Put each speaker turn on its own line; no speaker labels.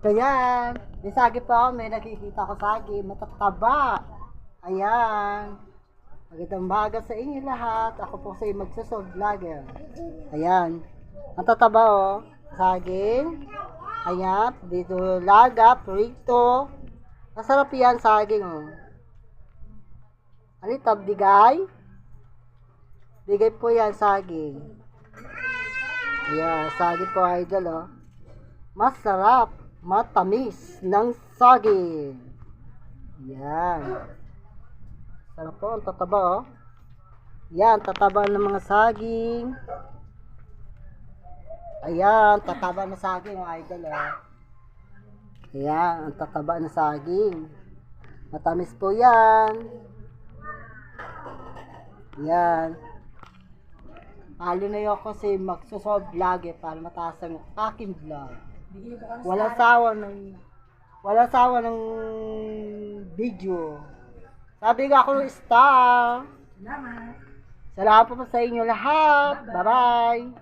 Kaya, may sagi pa ako, may nakikita ko sagi, matataba. Ayan. Magandang umaga sa inyo lahat. Ako po sa magsusog vlogger. Ayan. Ang tataba oh. Saging. Ayan. Dito laga, prito. Masarap yan saging oh. Ano ito? Digay? Digay po yan saging. Ayan. Saging po idol oh. Masarap. Matamis ng saging. Yan. Sarap po, ang tataba oh. Yan, tataba ng mga saging. Ayan, tataba ng saging mga idol oh. Ayan, ang tataba ng saging. Matamis po yan. Yan. Halo na yun ako si magsusolve vlog para mataas ang aking vlog. Walang sawa ng video. Sabi nga ako star. Salamat po sa inyo lahat. Bye-bye.